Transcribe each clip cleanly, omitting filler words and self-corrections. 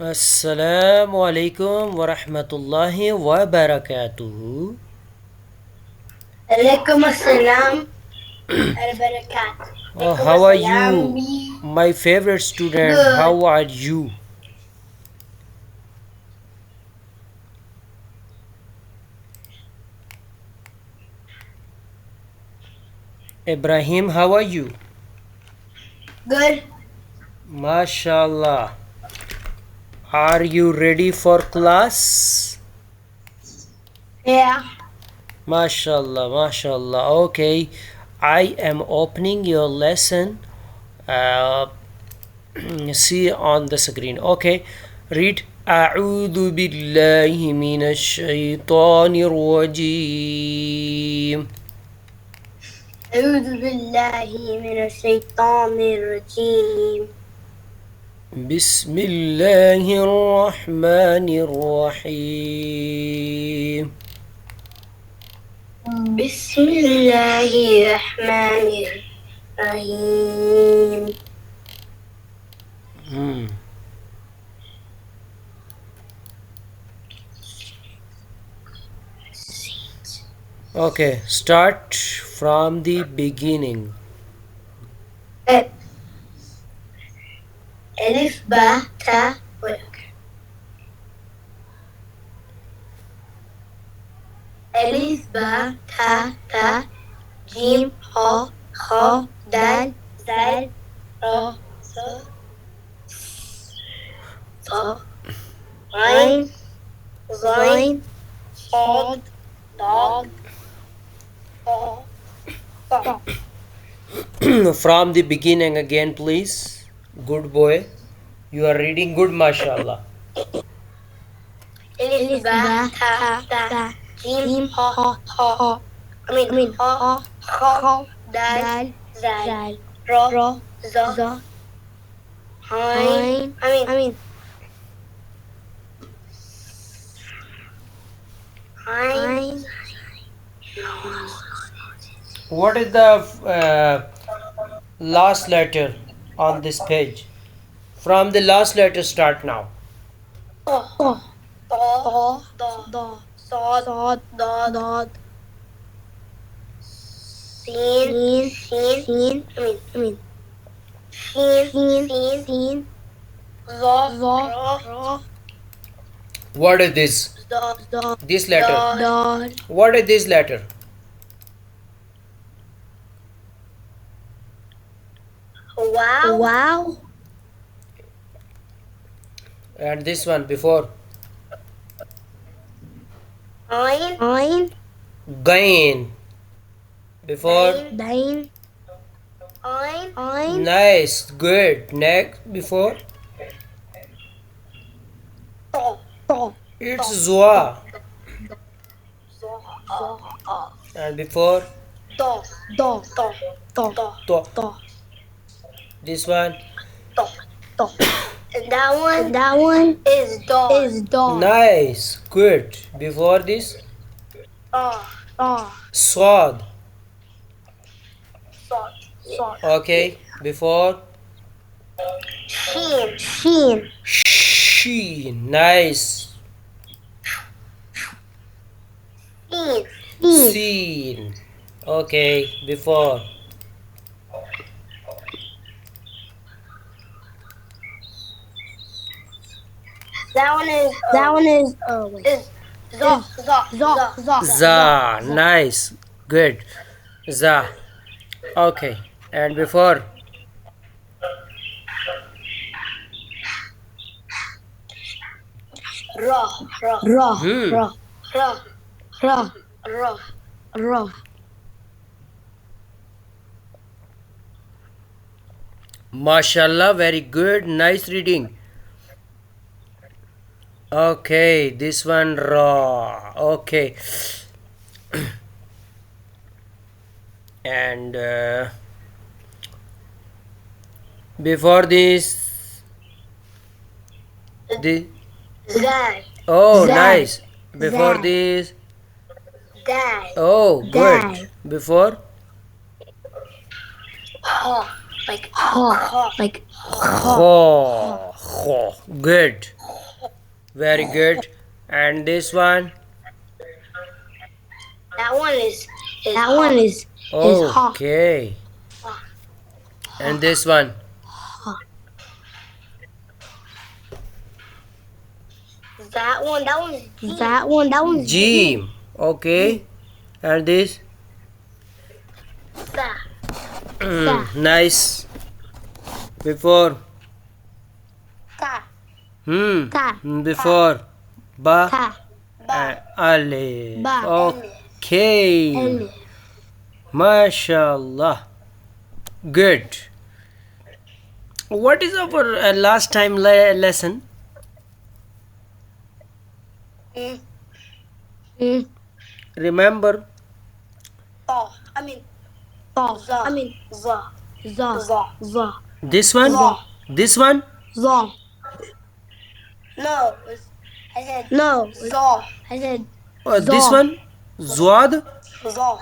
السلام علیکم ورحمۃ اللہ وبرکاتہ. Alaikum assalam al-barakatuh. How are you, my favorite student? Good. How are you? Ibrahim, how are you? Good. MashaAllah. Are you ready for class? Yeah. MashaAllah, MashaAllah. Okay, I am opening your lesson. Uh, See on the screen. Okay, read. أعوذ بالله من الشيطان الرجيم. أعوذ بالله من الشيطان الرجيم. بسم الله الرحمن الرحيم. بسم الله الرحمن الرحيم. Okay, start from the beginning. ألف باء تاء ألف باء تاء تاء جيم حاء خاء دال زال راء صاد صاد عين غين صاد ضاد طاء. From the beginning again, please. Good boy. You are reading good, mashallah. ألف باء تاء تاء جيم حاء خاء حاء خاء دال زال راء ظا عين عين. What is the last letter on this page? From the last letter start now. صاد ضاد سين شين شين ظا را. What is this? This letter. What is this letter? Wow. And this one before. Ein. Gain. Before. Dain. Ein. Nice. Good. Next. Before. Ta. It's Zwa. And before. Da. To. This one. And that one is dog. Nice. Good. Before this. Swad. Okay. Before. Sheen. Sheen. Nice. Seen. Okay. Before. That one is Za. Nice. Good. Za. Okay. And before. Ra. Mashallah. Very good. Nice reading. Okay, this one raw. Okay. And before this, Zal. oh, nice. Before this, Dal. oh, good. Before, Like ho. Good. Very good. And this one? That one is ha. Okay. And this one? That one is Jim. Okay. And this? Sa. Nice. Before? Ta. Ta. Before? Ba? Ta. Alif. Ba. Okay. Elif. MashaAllah. Good. What is our last time lesson? Remember? Ta. Za. This one? Za. This one? Za. No. Za. This one? Zwad? Za.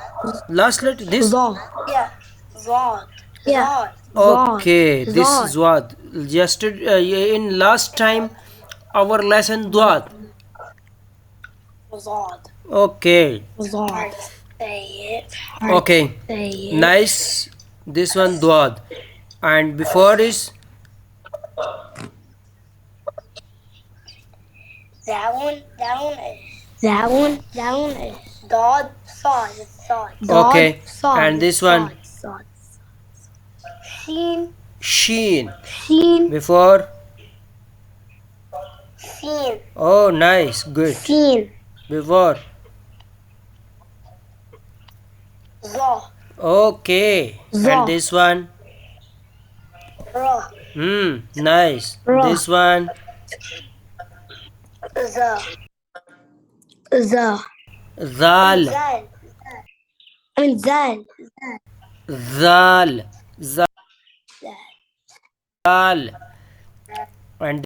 Last letter? This? Za. Yeah. Za. Yeah. Okay, this is Zwad. Yesterday, in last time, our lesson Zwad. Zod. Okay. Zod. Say it. Okay. Nice. This one Dwad. And before is That one is Dod. Sod. okay. And this one Sheen. Sheen. Before? Seen. Oh, nice. Good. Seen. Before? Zo. Okay. And this one? Ra. Nice. This one? Za. Zal. Zal. Zal. Zal. And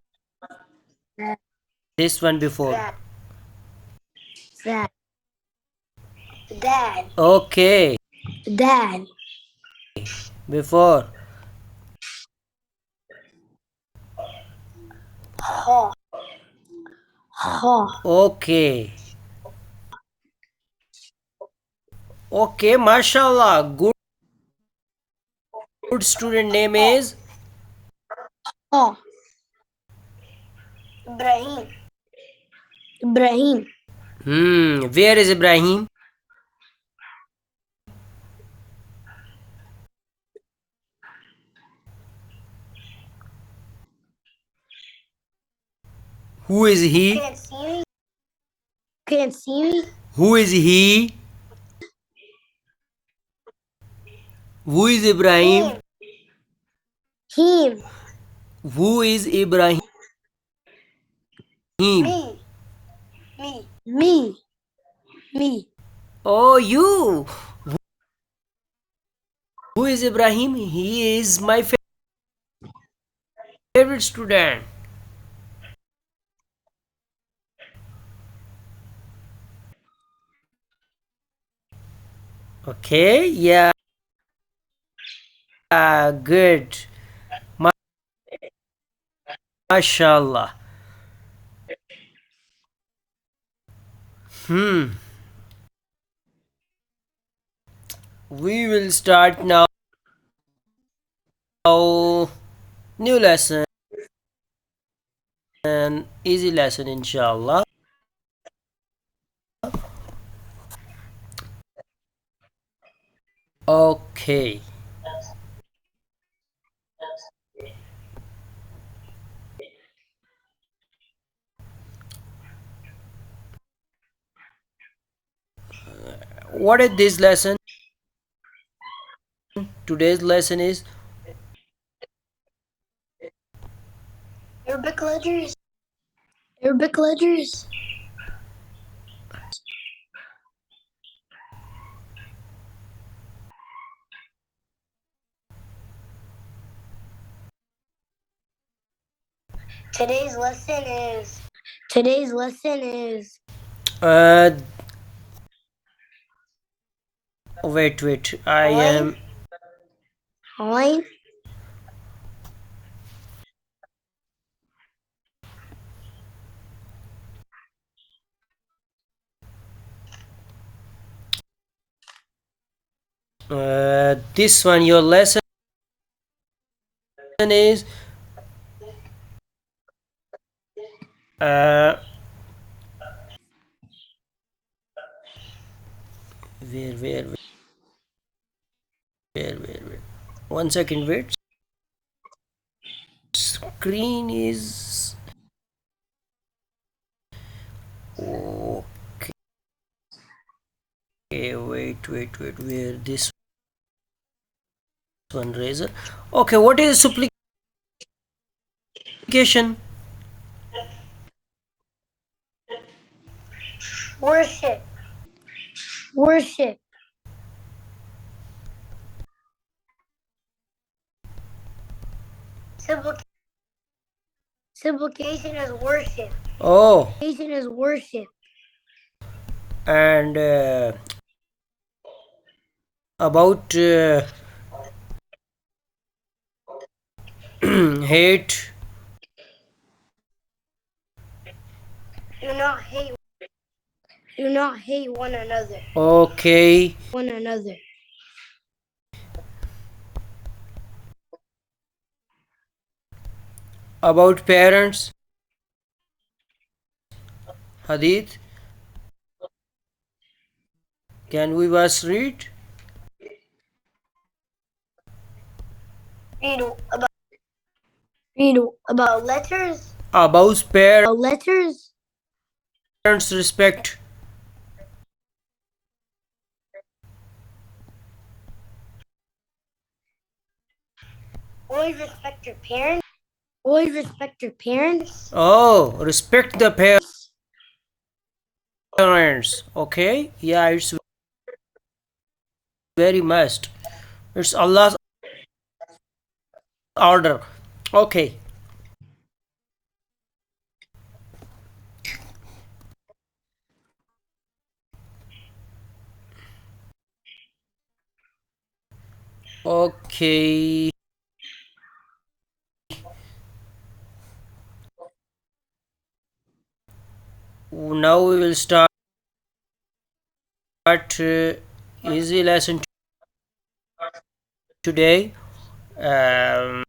this one before? Dad. Okay. Dad. Before? Ha. Okay. Okay, mashallah. Good student name is? Ha. Ibrahim. Where is Ibrahim? Who is he? Can't see me. Who is he? Who is Ibrahim? Him. Who is Ibrahim? Me. Oh, you. Who is Ibrahim? He is my favorite student. Okay, yeah. Good. MashaAllah. We will start now new lesson, easy lesson inshallah. Okay. What is this lesson? Today's lesson is Arabic letters. Today's lesson is wait, I am Line. This one, your lesson is uh, where. 1 second, wait. Screen is okay. Wait. Where this one, razor? Okay, what is supplication? Worship. Worship. Supplication is worship. Oh, Supplication is worship. and about hate. Do not hate. Do not hate one another. Okay. One another. About parents. Hadith. Can we was read? Read about letters. About Letters. parents respect. Always respect your parents. Always respect your parents. Oh, respect the parents. Okay. Yeah, it's very must. It's Allah's order. Okay. Okay. Now we will start easy lesson today. Um,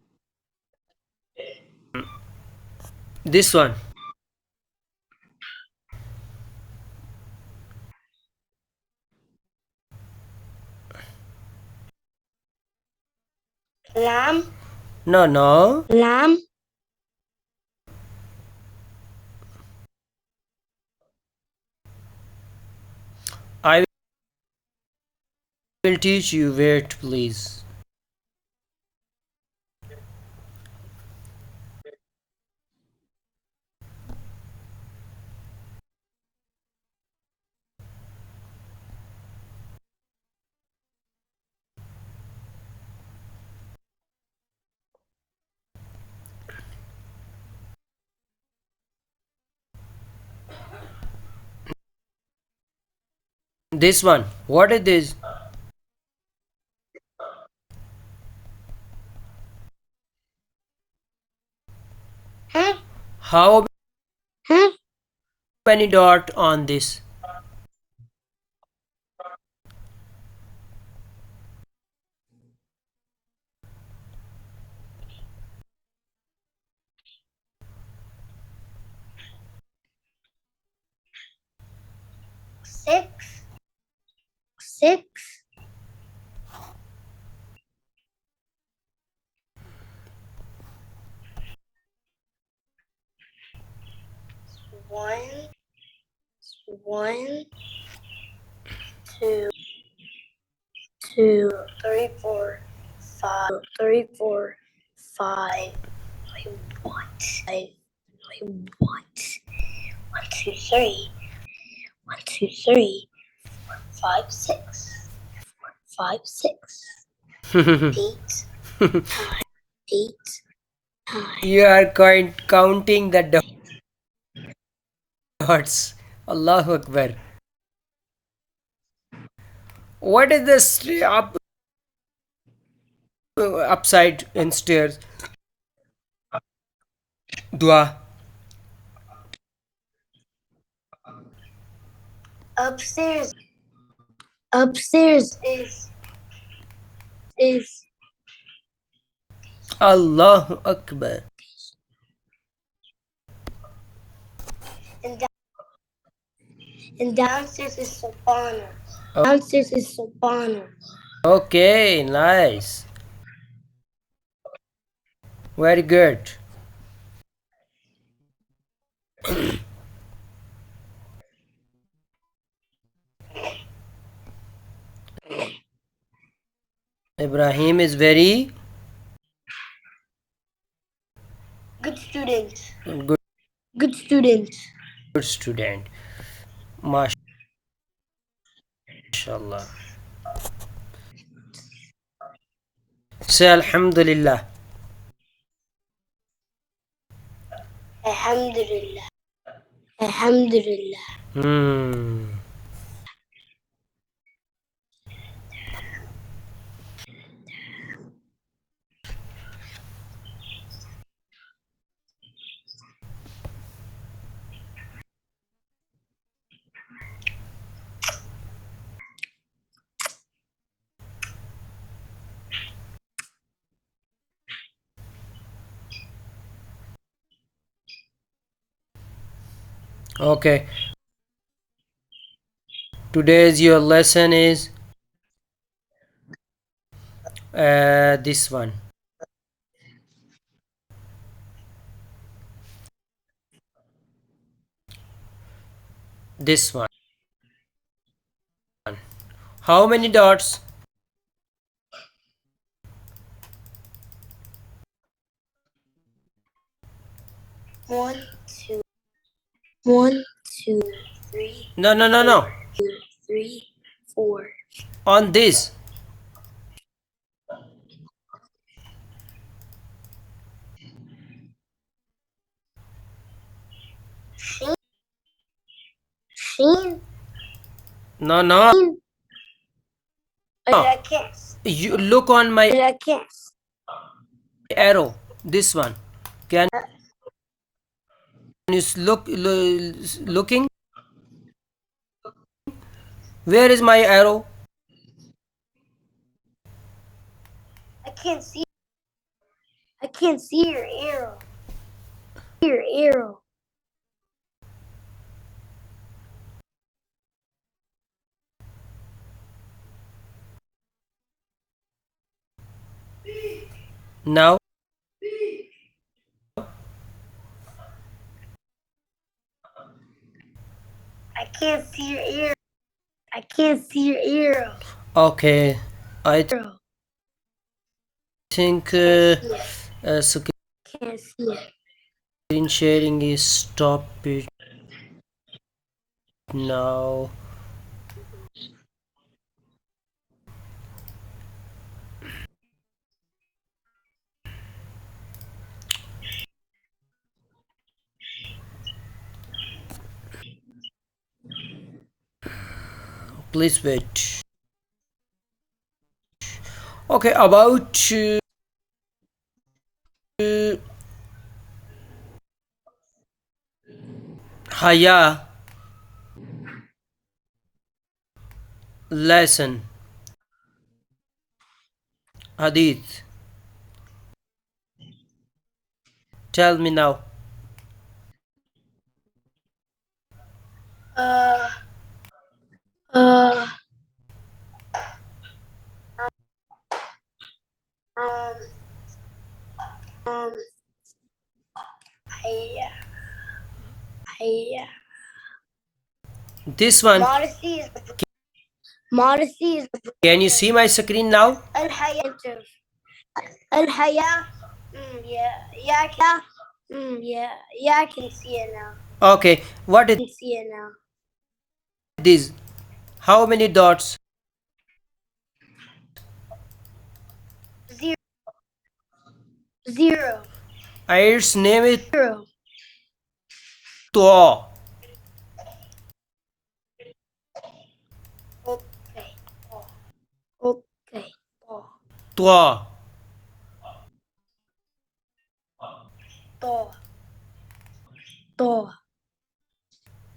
this one. Lamb. No. Lamb. I will teach you. Wait, please. This one. What is this? Huh? How Huh? many dot on this? Six. Six. One. One. Two. Two. Three. Four. Five. Three. Four. Five. I want. I want. 1, 2, 3. 1, 2, 3. 4, 5, 6. 4, 5, 6. 8. 8. You are counting the dots. Allahu Akbar. What is the upside and stairs? Dua. Upstairs. Upstairs is is. Allahu Akbar. And downstairs is Subhana. Downstairs is Subhana. Okay, nice. Very good. Ibrahim is very good student. good, Good student. good student. MashaAllah. Say Alhamdulillah. Alhamdulillah. Alhamdulillah. Okay. Today's your lesson is this one. This one. How many dots? One, two, three. No. 2, 3, 4. On this. Sheen. No. You look on my arrow. This one. Can you looking? Where is my arrow? I can't see your arrow. Your arrow. Now. I can't see your arrow. I can't see your arrow. Okay. I think Can't see it. screen sharing is stop it now. Please wait. Okay, about Haya lesson. Hadith. Tell me now. This one. Modesty is Can you see my screen now? Al-Haya. Yeah, I can see it now. Okay, what is this? How many dots? 0. Its name is 0. Twa. Okay. Twa.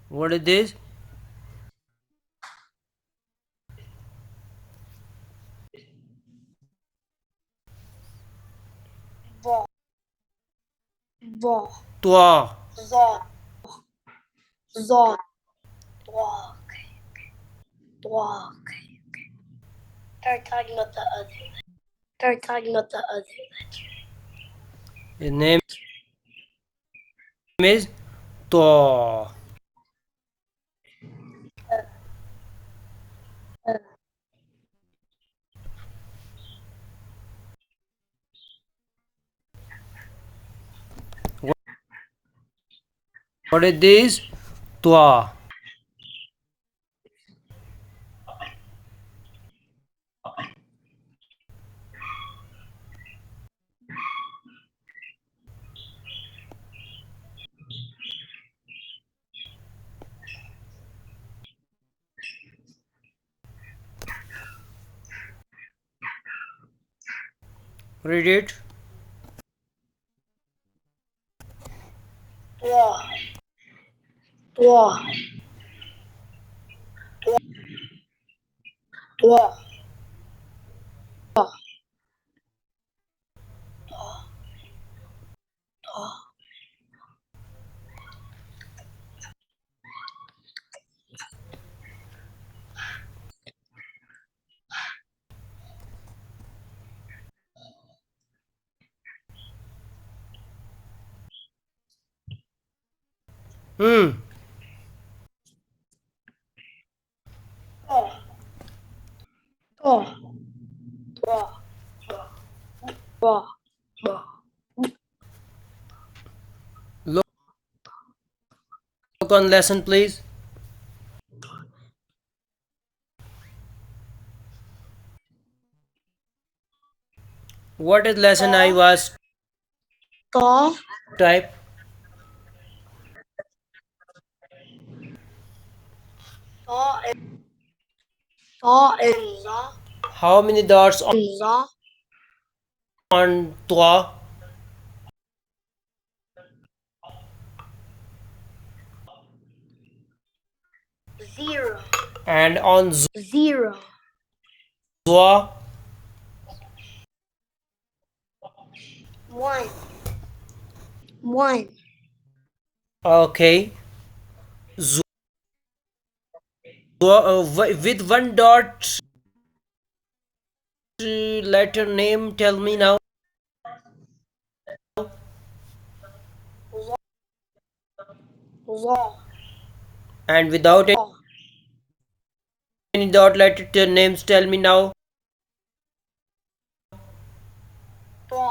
What is this? ضا طوا ضا ضا ضا. Okay. Start talking about the other. Start talking about the other letter. His name is طوا. What is this? طوا. Read it. ضا ضا ضا ضا ضا ضا ضا ضا. Look on lesson, please. What is lesson I was ضا type? ضا ضا ضا How many dots ضا on طوا? zero And on zero زوا? one one Okay. With one dot letter name, tell me now. ضا And without any dot letter names, tell me now. ضا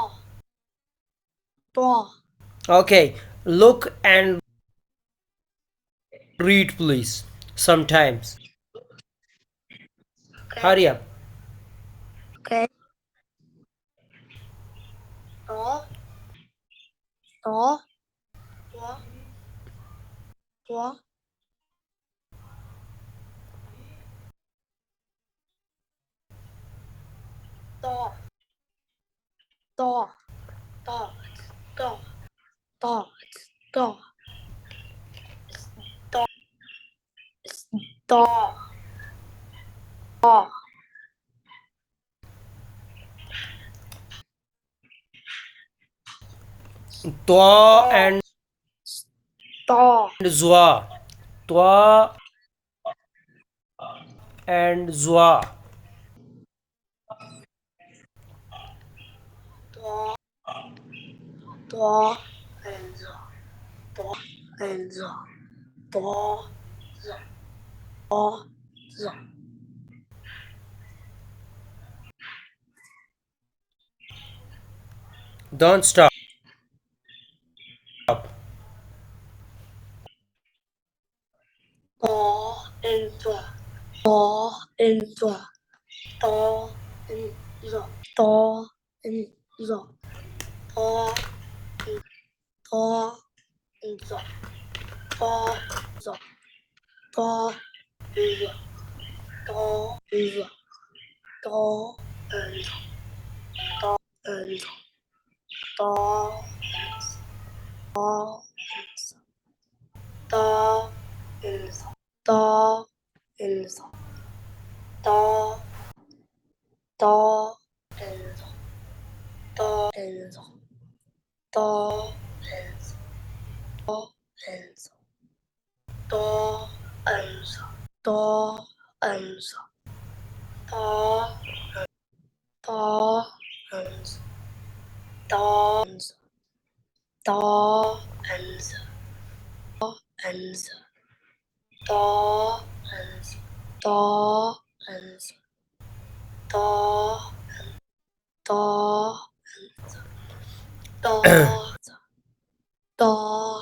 ضا. Okay. Look and read, please. Sometimes. Hurry up. Okay. ضا ضا ضا ضا ضا ضا ضا ضا ضا ضا ضا ضا ضا. طوا and ضا زوا. طوا and زوا. ضا ضا and ضا ضا and ضا ضا ضا ضا ضا. Don't stop. ضا and ضا ضا and ضا ضا and ضا ضا and ضا ضا ضا and ضا ضا ضا ضا and ضا ضا and ضا ضا and ضا and ضا ضا ضا and ضا and ضا ضا and ضا and ضا and طا أنسى طا أنسى طا طا أنسى طا أنسى طا أنسى أنسى طا أنسى طا أنسى طا طا طا طا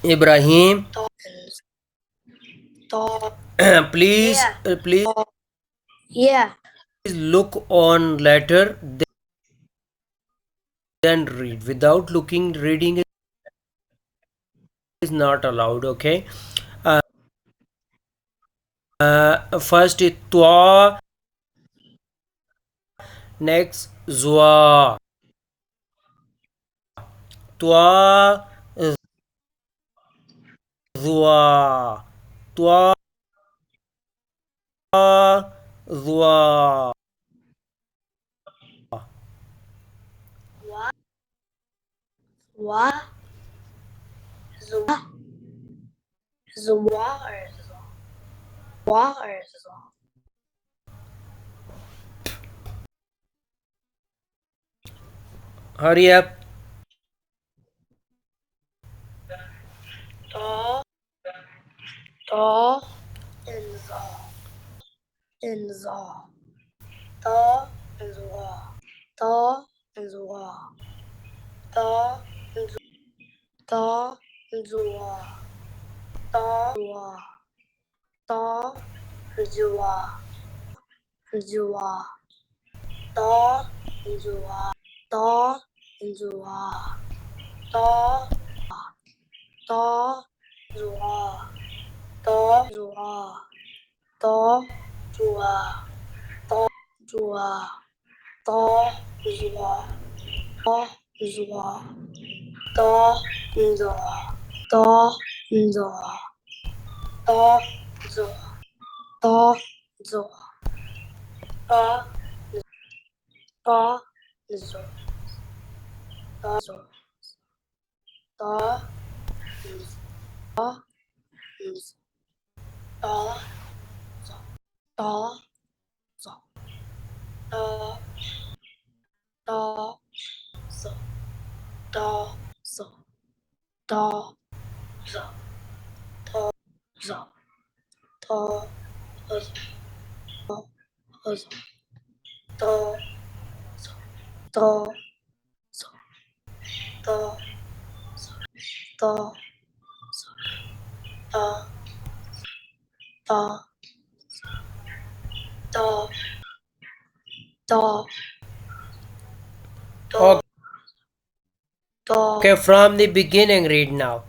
Ibrahim, طا please, Yeah. please Yeah. look on letter, then read. Without looking, reading is not allowed. Okay. First is twa, next zwa. Twa, zwa. Twa, zwa. Wa Zwa Zwa or Zwa Wa or Zwa Hurry up. Ta Ta and Za Ta and Zwa Ta and Zwa Ta and Zwa Ta and Zwa Ta Zwa Ta Zwa Zwa Ta Zwa Ta Zwa Ta Ta Zwa Ta Zwa Ta Zwa Ta Zwa Ta Zwa Ta Zwa Ta Zwa Ta Zwa Ta Zwa Ta Zwa Ta Ta Zwa Ta Zwa Ta Ta Ta Ta Ta Ta so ta so ta so ta so ta so ta so ta so ta so ta so ta so ta ta ta ta ta ta Okay, from the beginning, read now.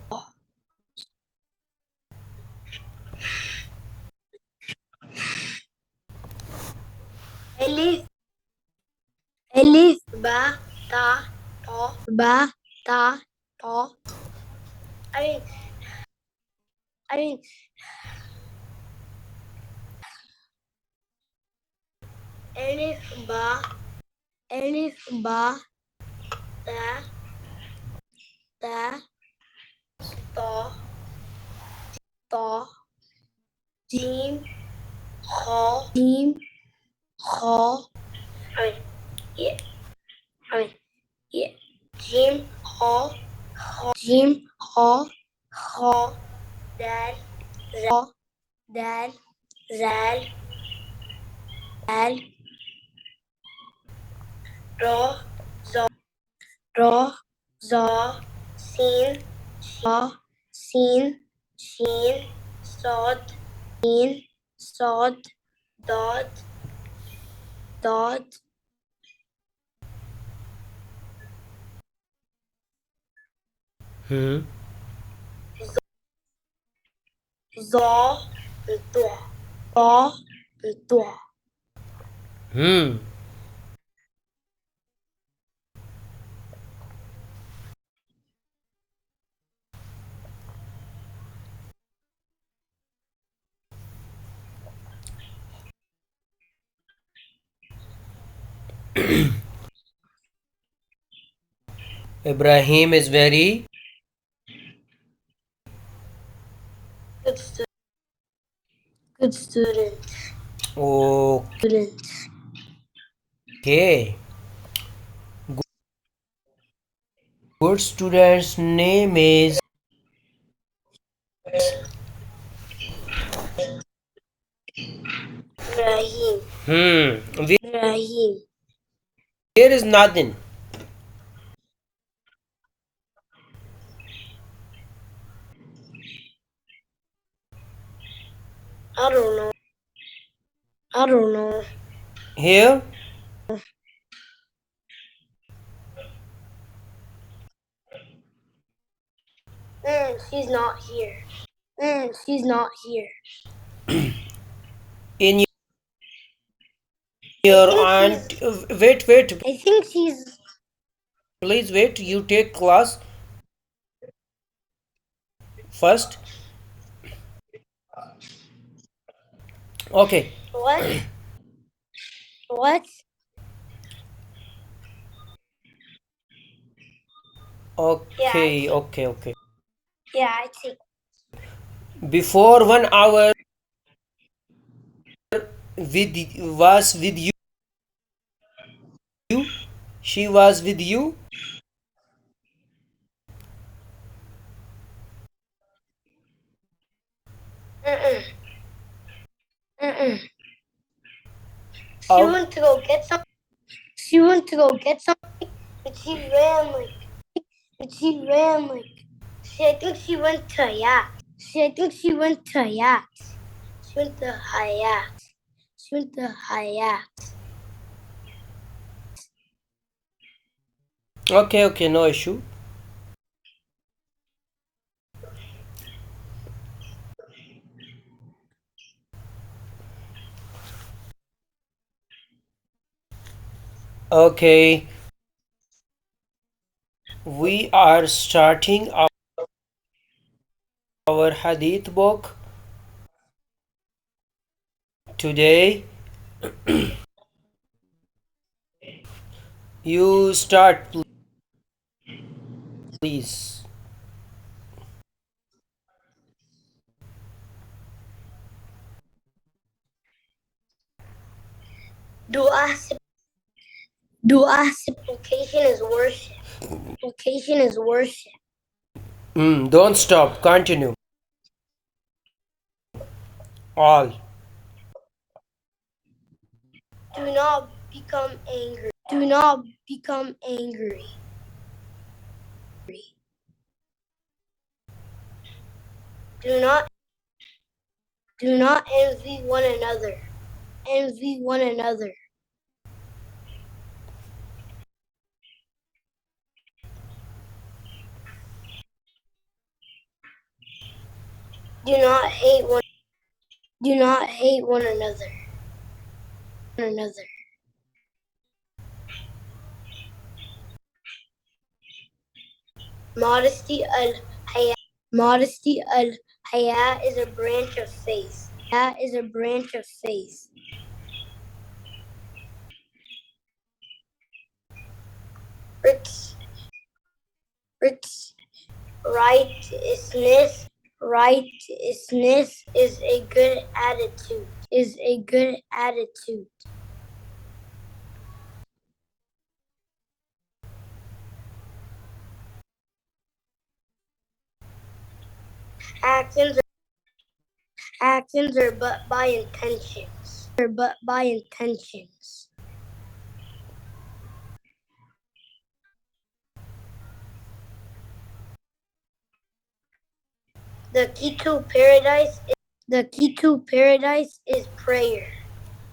Elif Elif ba ta ta ba ta ta I mean Elif ba ta ta ta ta jim kha I mean yeah I mean yeah jim kha dal dal zal dal ra za ra za sin sha sin shin sod dot dot Hmm. za dua ba dua Hmm. Ibrahim is very Good student. Good student. Okay. Student. Good student's name is Rahim. Rahim. Where is nothing? I don't know. I don't know. Here? She's not here. She's not here. In your aunt. Wait. I think she's. Please wait. You take class first. Okay. What? What? Okay. Yeah, I take. Before 1 hour was with you. She was with you. Mm-mm. Mm-mm. She Out. went to go get something. She went to go get something, but she ran like. I think she went to yacht. I think she went to yacht. She went to Hayat. She went to Hayat. Okay, no issue. Okay, we are starting our hadith book today. You start, please. Dua supplication is worship. Supplication is worship. Don't stop. Continue. All. Do not become angry. Do not become angry. Do not envy one another. Envy one another. Do not hate one. Do not hate one another. One another. Modesty al-haya. Modesty al-haya is a branch of faith. That is a branch of faith. Righteousness is a good attitude. Is a good attitude. Actions are but by intentions. The key to paradise is prayer.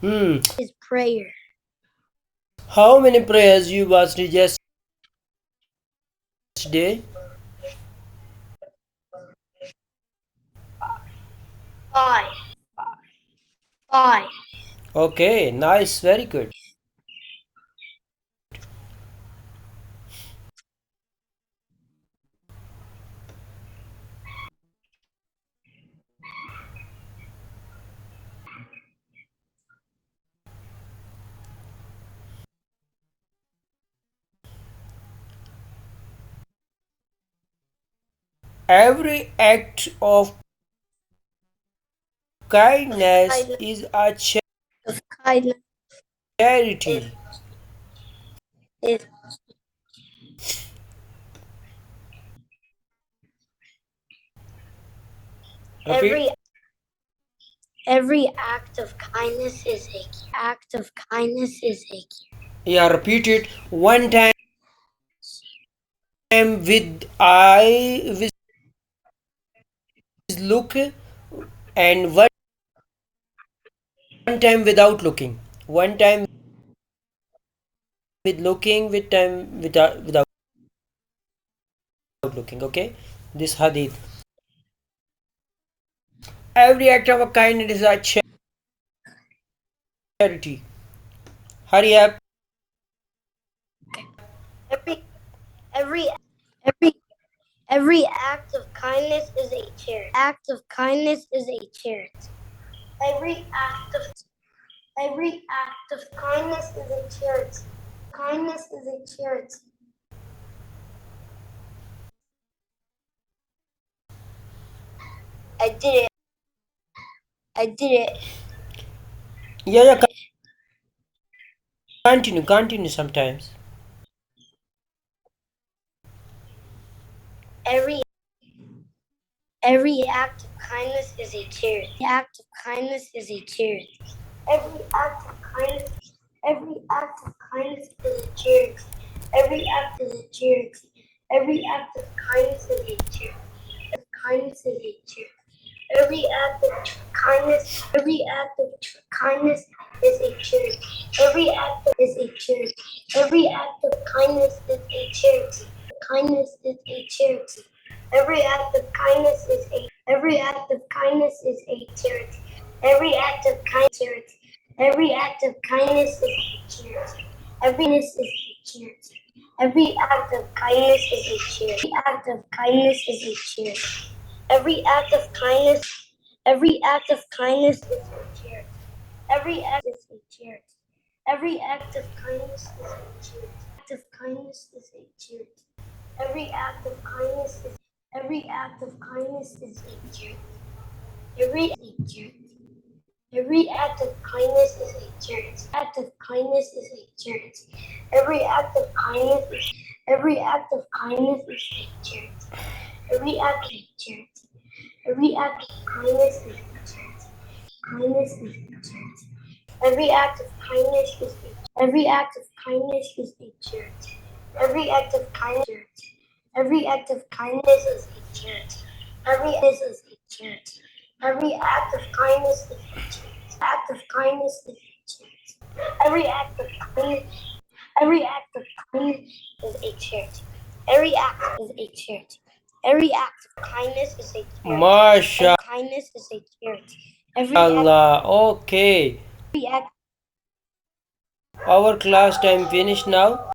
Is prayer. How many prayers you was yesterday? 5. Okay, nice, very good. Every act of kindness is a of kindness charity. is Repeat. every act of kindness is a act of kindness is a Yeah, repeat it one time with eye with look and one time without looking. One time with looking, with time without looking. Okay, this hadith. Every act of a kindness is a charity. Hurry up. every every every every act of kindness is a charity. Act of kindness is a charity. Every act of kindness is a charity. Kindness is a charity. I did it. Yeah, continue sometimes. Every act of kindness is a charity. Act of kindness is a charity. Every act of kindness is a charity. Every act is a charity. Every act of kindness is a charity. Kindness is a charity. Every act of kindness is a charity. Every act is a charity. Every act of kindness is a charity. Kindness is a charity. Every act of kindness is a charity. Every act of kindness. Every act of kindness is a charity. Every act of kindness is a charity. Every act of kindness. Every act of kindness is a charity. Every act is a charity. Every act of kindness is a charity. Every act of kindness is every act of kindness is a charity. Every act of kindness is a charity. Every act of kindness is every act of kindness is a charity. Every act is a charity. Every act of kindness is a charity. Kindness is a charity. Every act of kindness is a every act of kindness is a charity. Every act of kindness. Every act of kindness is a charity. Every act is a charity. Every act of kindness is a charity. Act of kindness is a charity. Every act of kindness. Every act of kindness is a charity. Every act is a charity. Every act of kindness is a charity. Masha Kindness is a charity. Every act. Allah. Okay. Every act. Our class time finished now.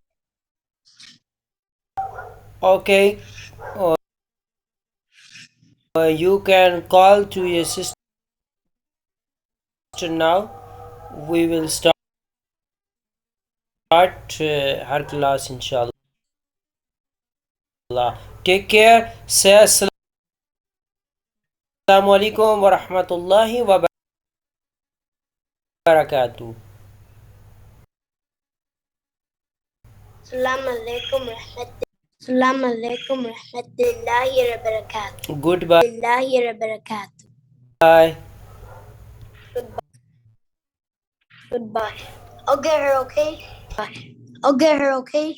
Okay. You can call to your sister now. We will start her class inshallah. Take care. Say assalamu alaikum wa rahmatullahi wa barakatuh. Assalamu alaikum rahmatullahi wa barakatuh. Goodbye. Bye. Goodbye. I'll get her, okay?